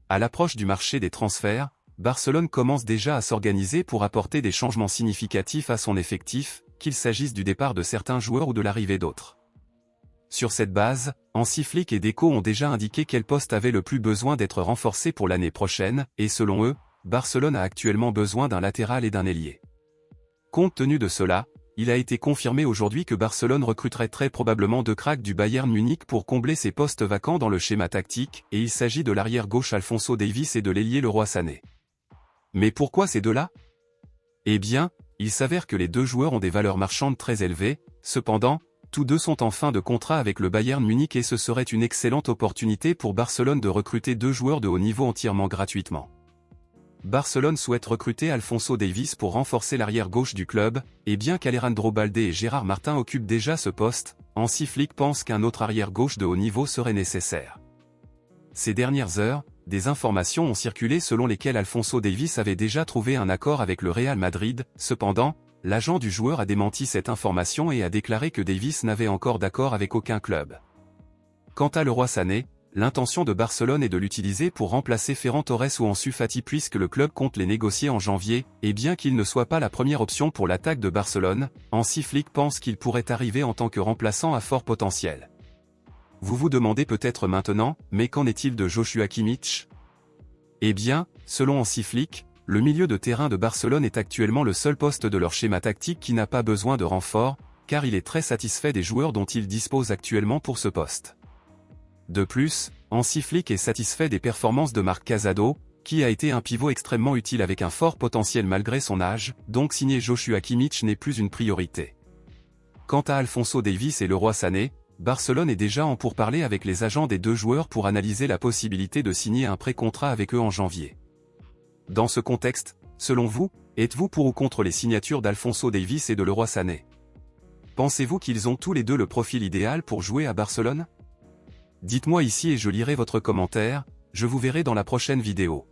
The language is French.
à l'approche du marché des transferts, Barcelone commence déjà à s'organiser pour apporter des changements significatifs à son effectif, qu'il s'agisse du départ de certains joueurs ou de l'arrivée d'autres. Sur cette base, Hansi Flick et Deco ont déjà indiqué quel poste avait le plus besoin d'être renforcé pour l'année prochaine, et selon eux, Barcelone a actuellement besoin d'un latéral et d'un ailier. Compte tenu de cela, il a été confirmé aujourd'hui que Barcelone recruterait très probablement deux cracks du Bayern Munich pour combler ses postes vacants dans le schéma tactique, et il s'agit de l'arrière gauche Alphonso Davies et de l'ailier Leroy Sané. Mais pourquoi ces deux-là? Eh bien, il s'avère que les deux joueurs ont des valeurs marchandes très élevées, cependant, tous deux sont en fin de contrat avec le Bayern Munich et ce serait une excellente opportunité pour Barcelone de recruter deux joueurs de haut niveau entièrement gratuitement. Barcelone souhaite recruter Alphonso Davies pour renforcer l'arrière gauche du club, et bien qu'Alejandro Balde et Gérard Martin occupent déjà ce poste, Hansi Flick pense qu'un autre arrière gauche de haut niveau serait nécessaire. Ces dernières heures, des informations ont circulé selon lesquelles Alphonso Davies avait déjà trouvé un accord avec le Real Madrid, cependant, l'agent du joueur a démenti cette information et a déclaré que Davies n'avait encore d'accord avec aucun club. Quant à Leroy Sané, l'intention de Barcelone est de l'utiliser pour remplacer Ferran Torres ou Ansu Fati puisque le club compte les négocier en janvier, et bien qu'il ne soit pas la première option pour l'attaque de Barcelone, Hansi Flick pense qu'il pourrait arriver en tant que remplaçant à fort potentiel. Vous vous demandez peut-être maintenant, mais qu'en est-il de Joshua Kimmich? Eh bien, selon Hansi Flick, le milieu de terrain de Barcelone est actuellement le seul poste de leur schéma tactique qui n'a pas besoin de renfort, car il est très satisfait des joueurs dont il dispose actuellement pour ce poste. De plus, Hansi Flick est satisfait des performances de Marc Casado, qui a été un pivot extrêmement utile avec un fort potentiel malgré son âge, donc signer Joshua Kimmich n'est plus une priorité. Quant à Alphonso Davies et Leroy Sané, Barcelone est déjà en pourparlers avec les agents des deux joueurs pour analyser la possibilité de signer un pré-contrat avec eux en janvier. Dans ce contexte, selon vous, êtes-vous pour ou contre les signatures d'Alphonso Davies et de Leroy Sané? Pensez-vous qu'ils ont tous les deux le profil idéal pour jouer à Barcelone? Dites-moi ici et je lirai votre commentaire, je vous verrai dans la prochaine vidéo.